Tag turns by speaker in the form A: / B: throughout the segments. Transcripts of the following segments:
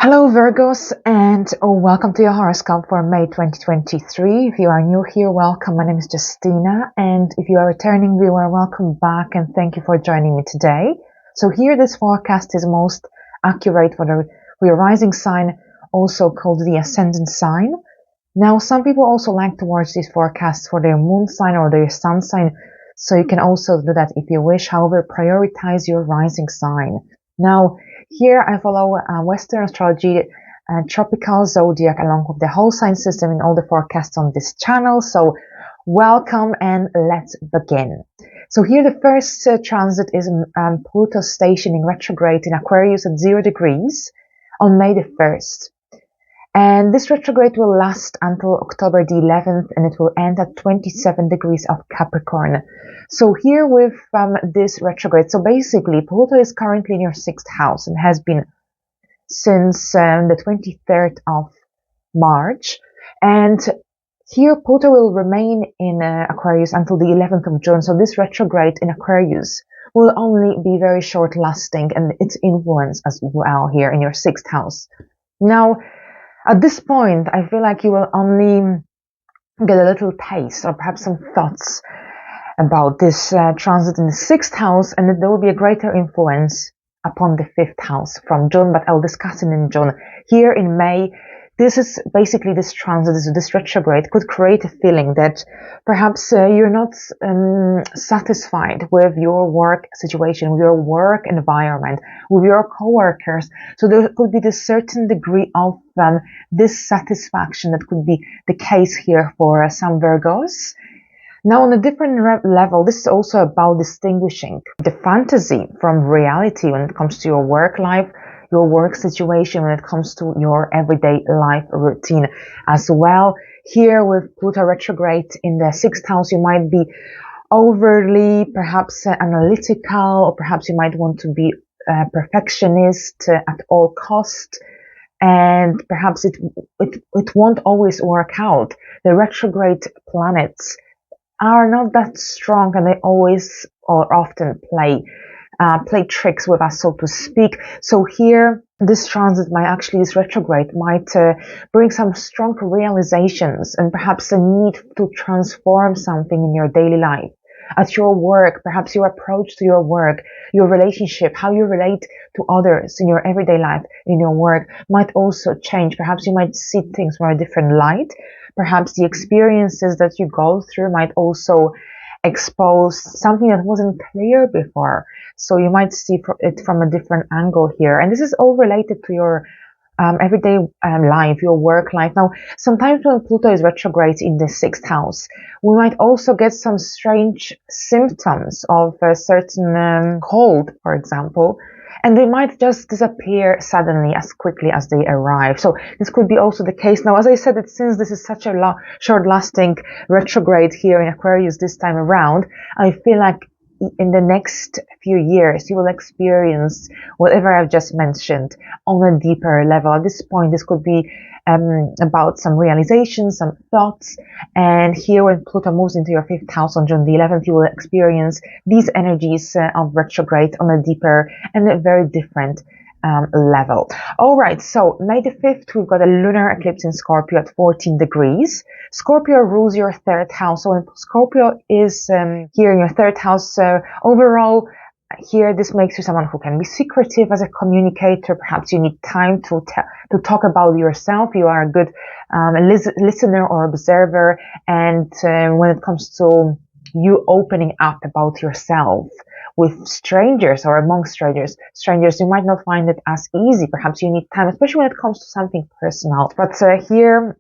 A: Hello Virgos, and welcome to your horoscope for May 2023. If you are new here, welcome. My name is Justina, and if you are a returning viewer, welcome back and thank you for joining me today. So here this forecast is most accurate for your rising sign, also called the ascendant sign. Now some people also like to watch these forecasts for their moon sign or their sun sign, so you can also do that if you wish. However, prioritize your rising sign. Now, here I follow Western astrology, tropical zodiac, along with the whole sign system in all the forecasts on this channel. So welcome and let's begin. So here the first transit is Pluto stationing retrograde in Aquarius at 0 degrees on May the 1st. And this retrograde will last until October the 11th, and it will end at 27 degrees of Capricorn. So here with this retrograde, so basically Pluto is currently in your 6th house and has been since the 23rd of March. And here Pluto will remain in Aquarius until the 11th of June. So this retrograde in Aquarius will only be very short lasting, and its influence as well here in your 6th house. Now, at this point, I feel like you will only get a little taste or perhaps some thoughts about this transit in the 6th house, and that there will be a greater influence upon the 5th house from June, but I'll discuss it in June. Here in May, this is basically this transit, this retrograde could create a feeling that perhaps you're not satisfied with your work situation, with your work environment, with your co-workers. So there could be this certain degree of dissatisfaction that could be the case here for some Virgos. Now, on a different level, this is also about distinguishing the fantasy from reality when it comes to your work life, your work situation, when it comes to your everyday life routine as well. Here with Pluto retrograde in the 6th house, you might be overly perhaps analytical, or perhaps you might want to be a perfectionist at all costs. And perhaps it won't always work out. The retrograde planets are not that strong, and they always or often play tricks with us, so to speak. So here, this transit this retrograde might bring some strong realizations and perhaps a need to transform something in your daily life. At your work, perhaps your approach to your work, your relationship, how you relate to others in your everyday life, in your work, might also change. Perhaps you might see things from a different light. Perhaps the experiences that you go through might also expose something that wasn't clear before. So you might see it from a different angle here. And this is all related to your everyday life, your work life. Now, sometimes when Pluto is retrograde in the 6th house, we might also get some strange symptoms of a certain cold, for example, and they might just disappear suddenly as quickly as they arrive. So this could be also the case. Now, as I said, since this is such a short-lasting retrograde here in Aquarius this time around, I feel like in the next few years, you will experience whatever I've just mentioned on a deeper level. At this point, this could be about some realizations, some thoughts. And here when Pluto moves into your 5th house on June the 11th, you will experience these energies of retrograde on a deeper and a very different level. All right, so May the 5th, we've got a lunar eclipse in Scorpio at 14 degrees. Scorpio rules your 3rd house. So when Scorpio is here in your 3rd house, overall, here this makes you someone who can be secretive as a communicator. Perhaps you need time to talk about yourself. You are a good listener or observer. And when it comes to you opening up about yourself with strangers or among strangers, you might not find it as easy. Perhaps you need time, especially when it comes to something personal. But here,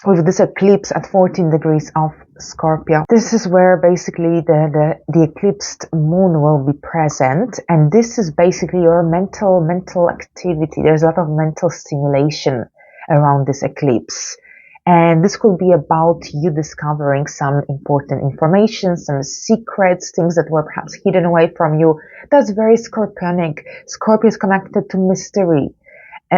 A: with this eclipse at 14 degrees of Scorpio, this is where basically the eclipsed moon will be present, and this is basically your mental activity. There's a lot of mental stimulation around this eclipse. And this could be about you discovering some important information, some secrets, things that were perhaps hidden away from you. That's very Scorpionic. Scorpio is connected to mystery.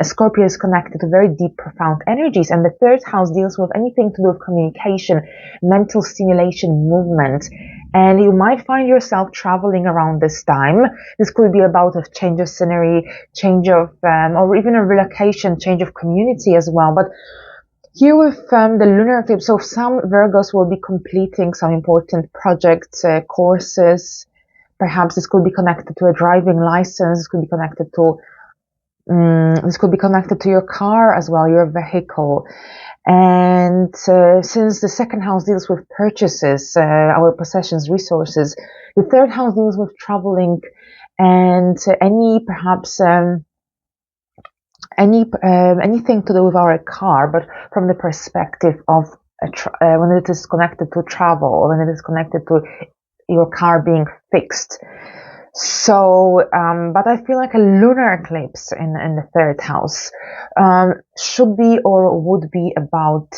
A: Scorpio is connected to very deep, profound energies. And the 3rd house deals with anything to do with communication, mental stimulation, movement. And you might find yourself traveling around this time. This could be about a change of scenery, change of, or even a relocation, change of community as well. But here with the lunar eclipse, so some Virgos will be completing some important projects, courses. Perhaps this could be connected to a driving license. This could be connected to your car as well, your vehicle. And since the second house deals with purchases, our possessions, resources, the third house deals with traveling and anything to do with our car, but from the perspective of when it is connected to travel, or when it is connected to your car being fixed. So, but I feel like a lunar eclipse in the third house should be or would be about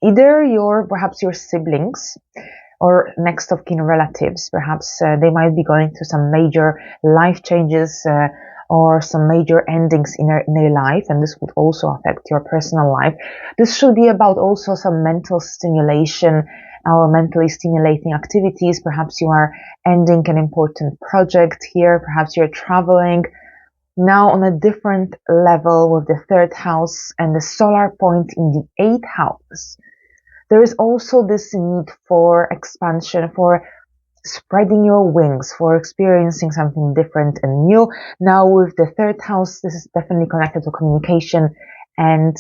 A: either perhaps your siblings or next of kin relatives. Perhaps they might be going through some major life changes or some major endings in their life, and this would also affect your personal life. This should be about also some mental stimulation, our mentally stimulating activities. Perhaps you are ending an important project here. Perhaps you're traveling now on a different level with the third house and the solar point in the eighth house. There is also this need for expansion, for spreading your wings, for experiencing something different and new. Now with the third house, this is definitely connected to communication and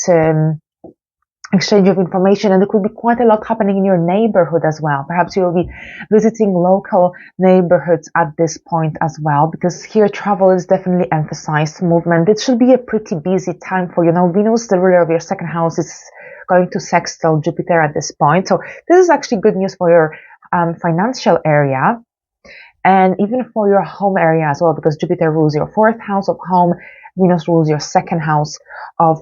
A: exchange of information, and there could be quite a lot happening in your neighborhood as well. Perhaps you'll be visiting local neighborhoods at this point as well, because here travel is definitely emphasized, movement. It should be a pretty busy time for you. Now Venus, the ruler of your second house, is going to sextile Jupiter at this point, so this is actually good news for your financial area and even for your home area as well, because Jupiter rules your fourth house of home, Venus rules your second house of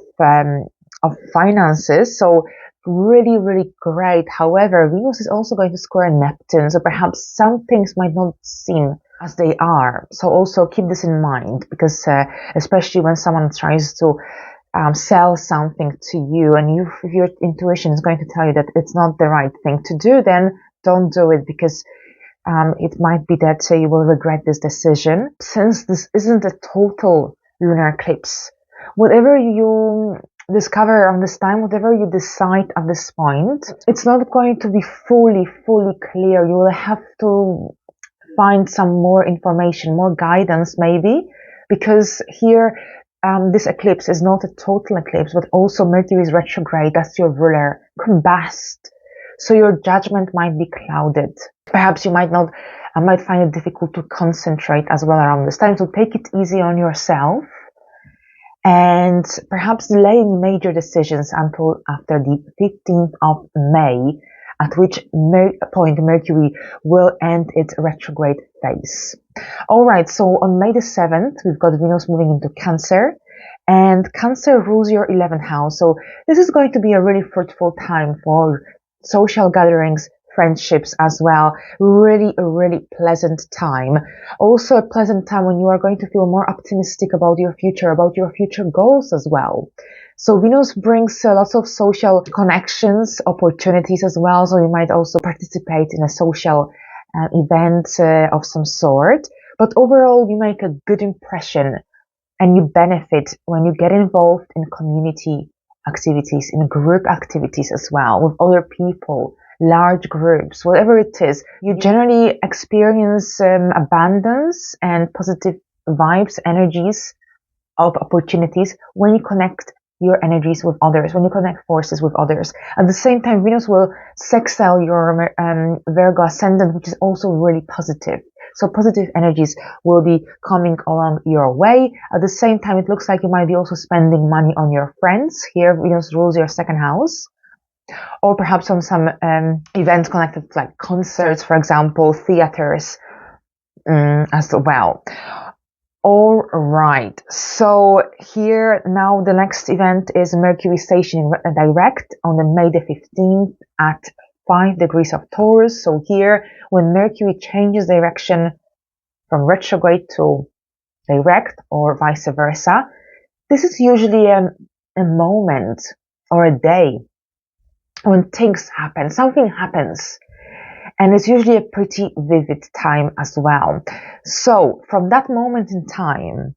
A: finances. So really, really great. However, Venus is also going to square Neptune, so perhaps some things might not seem as they are. So also keep this in mind, because especially when someone tries to sell something to you, and if your intuition is going to tell you that it's not the right thing to do, then don't do it, because it might be that you will regret this decision. Since this isn't a total lunar eclipse, whatever you discover on this time, whatever you decide at this point, it's not going to be fully clear. You will have to find some more information, more guidance maybe, because here this eclipse is not a total eclipse, but also Mercury is retrograde, that's your ruler, combust. So your judgment might be clouded. Perhaps you might find it difficult to concentrate as well around this time. So take it easy on yourself and perhaps delay any major decisions until after the 15th of May, at which point Mercury will end its retrograde phase. Alright, so on May the 7th, we've got Venus moving into Cancer, and Cancer rules your 11th house. So this is going to be a really fruitful time for social gatherings, friendships as well. Really pleasant time. Also a pleasant time when you are going to feel more optimistic about your future goals as well. So Venus brings lots of social connections, opportunities as well. So you might also participate in a social event of some sort. But overall, you make a good impression and you benefit when you get involved in community activities, in group activities as well, with other people, large groups, whatever it is. You generally experience abundance and positive vibes, energies of opportunities when you connect your energies with others, when you connect forces with others. At the same time, Venus will sextile your Virgo ascendant, which is also really positive. So positive energies will be coming along your way. At the same time, it looks like you might be also spending money on your friends. Here, Venus rules your second house. Or perhaps on some events connected to like concerts, for example, theaters as well. All right, so here now the next event is Mercury stationing direct on the May the 15th at 5 degrees of Taurus. So here, when Mercury changes direction from retrograde to direct or vice versa, this is usually a moment or a day when things happen, something happens. And it's usually a pretty vivid time as well. So from that moment in time,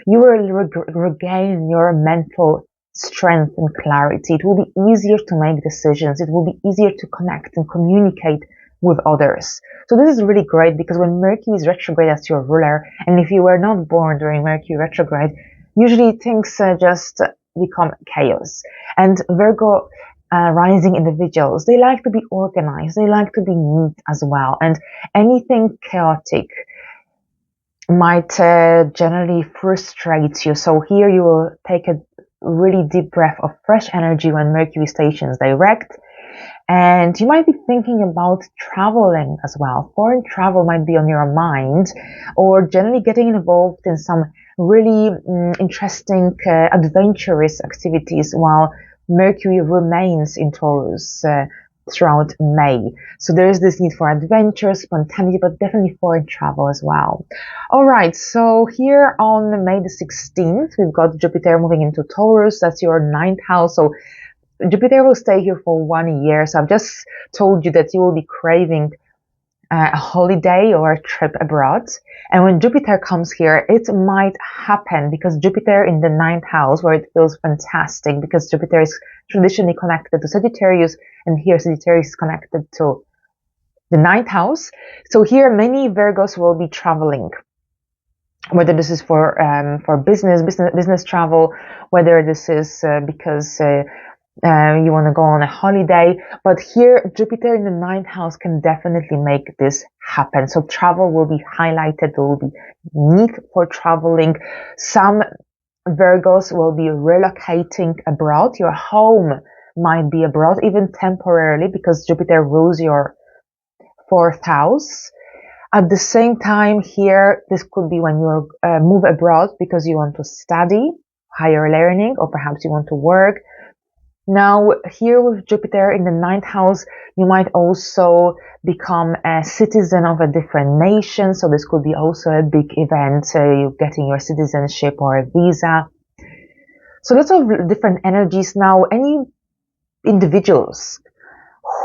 A: you will regain your mental strength and clarity. It will be easier to make decisions. It will be easier to connect and communicate with others. So this is really great because when Mercury is retrograde as your ruler, and if you were not born during Mercury retrograde, usually things just become chaos. And Virgo rising individuals, they like to be organized, they like to be neat as well, and anything chaotic might generally frustrate you. So here you will take a really deep breath of fresh energy when Mercury stations direct. And you might be thinking about traveling as well. Foreign travel might be on your mind, or generally getting involved in some really interesting, adventurous activities while Mercury remains in Taurus throughout May. So there is this need for adventure, spontaneity, but definitely foreign travel as well. All right, so here on May the 16th, we've got Jupiter moving into Taurus. That's your 9th house. So Jupiter will stay here for 1 year. So I've just told you that you will be craving a holiday or a trip abroad. And when Jupiter comes here, it might happen because Jupiter in the 9th house, where it feels fantastic, because Jupiter is traditionally connected to Sagittarius, and here Sagittarius is connected to the 9th house. So here many Virgos will be traveling, whether this is for business travel, whether this is because you want to go on a holiday. But here Jupiter in the 9th house can definitely make this happen. So travel will be highlighted. There will be need for traveling. Some Virgos will be relocating abroad. Your home might be abroad, even temporarily, because Jupiter rules your 4th house. At the same time here, this could be when you move abroad because you want to study, higher learning, or perhaps you want to work. Now, here with Jupiter in the 9th house, you might also become a citizen of a different nation. So this could be also a big event, you getting your citizenship or a visa. So lots of different energies. Now, any individuals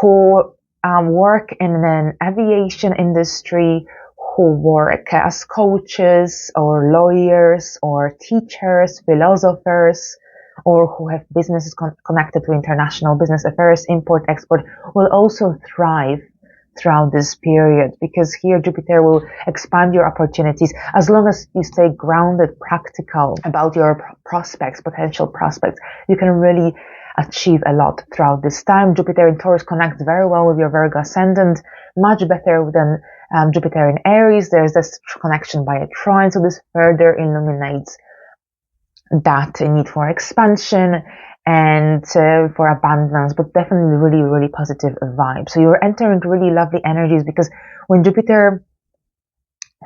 A: who work in an aviation industry, who work as coaches or lawyers or teachers, philosophers, or who have businesses connected to international business affairs, import, export, will also thrive throughout this period, because here Jupiter will expand your opportunities as long as you stay grounded, practical about your prospects, potential prospects. You can really achieve a lot throughout this time. Jupiter in Taurus connects very well with your Virgo ascendant, much better than Jupiter in Aries. There's this connection by a trine, so this further illuminates that need for expansion and for abundance, but definitely really, really positive vibe. So you're entering really lovely energies, because when Jupiter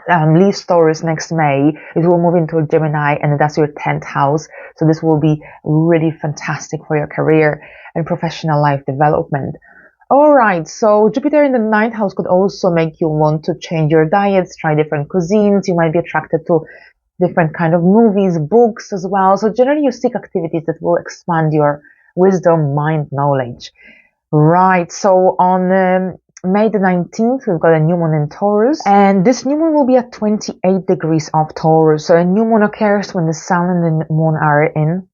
A: leaves Taurus next May, it will move into Gemini, and that's your 10th house. So this will be really fantastic for your career and professional life development. All right, so Jupiter in the 9th house could also make you want to change your diets, try different cuisines. You might be attracted to different kind of movies, books as well. So generally you seek activities that will expand your wisdom, mind, knowledge. Right, so on May the 19th, we've got a new moon in Taurus, and this new moon will be at 28 degrees of Taurus. So a new moon occurs when the sun and the moon are in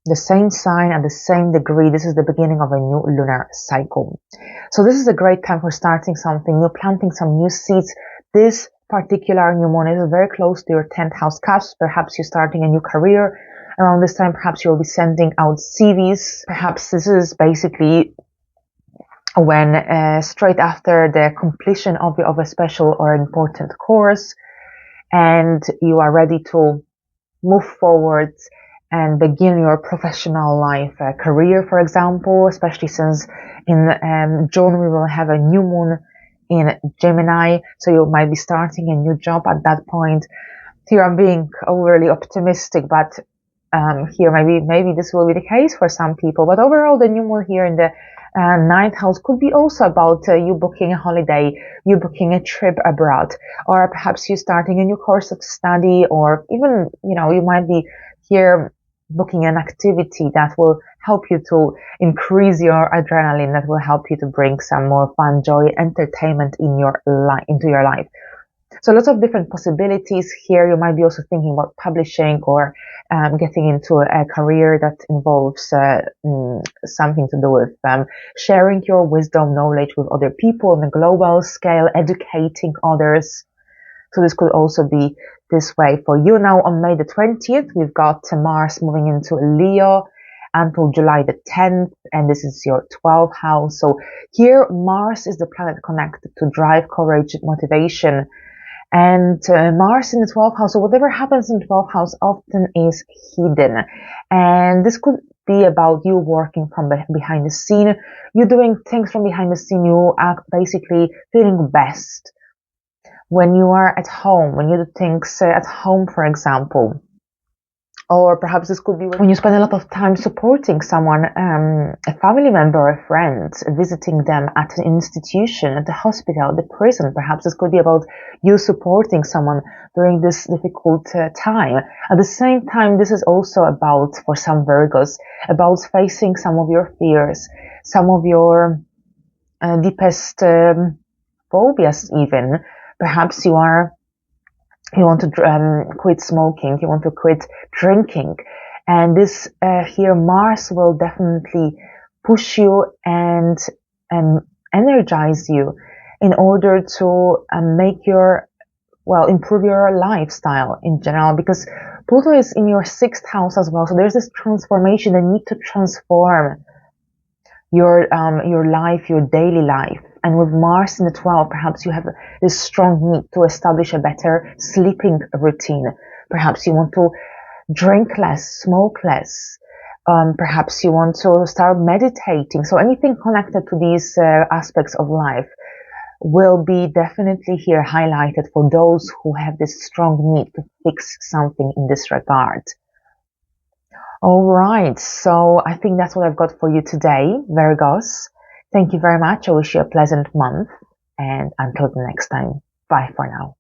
A: the same sign at the same degree. This is the beginning of a new lunar cycle. So this is a great time for starting something new, planting some new seeds. This particular new moon is very close to your 10th house cusp. Perhaps you're starting a new career around this time. Perhaps you'll be sending out CVs. Perhaps this is basically when straight after the completion of a special or important course, and you are ready to move forward and begin your professional life, career, for example, especially since in June we will have a new moon in Gemini, so you might be starting a new job at that point. Here I'm being overly optimistic, but here maybe this will be the case for some people. But overall, the new moon here in the 9th house could be also about you booking a holiday, you booking a trip abroad, or perhaps you starting a new course of study, or even, you might be here booking an activity that will help you to increase your adrenaline, that will help you to bring some more fun, joy, entertainment in your into your life. So lots of different possibilities here. You might be also thinking about publishing or getting into a career that involves something to do with sharing your wisdom, knowledge with other people on a global scale, educating others. So this could also be this way for you. Now on May the 20th, we've got Mars moving into Leo until July the 10th, and this is your 12th house. So here Mars is the planet connected to drive, courage, motivation. And Mars in the 12th house, so whatever happens in the 12th house often is hidden. And this could be about you working from behind the scene, you doing things from behind the scene, you are basically feeling best when you are at home, when you do things at home, for example. Or perhaps this could be when you spend a lot of time supporting someone, a family member or a friend, visiting them at an institution, at the hospital, the prison. Perhaps this could be about you supporting someone during this difficult time. At the same time, this is also about, for some Virgos, about facing some of your fears, some of your deepest phobias even. Perhaps you want to quit smoking, you want to quit drinking, and this here Mars will definitely push you and energize you in order to improve your lifestyle in general, because Pluto is in your 6th house as well. So there's this transformation, the need to transform your life, your daily life. And with Mars in the 12th, perhaps you have this strong need to establish a better sleeping routine. Perhaps you want to drink less, smoke less. Perhaps you want to start meditating. So anything connected to these aspects of life will be definitely here highlighted for those who have this strong need to fix something in this regard. All right, so I think that's what I've got for you today, Virgos. Thank you very much. I wish you a pleasant month, and until the next time, bye for now.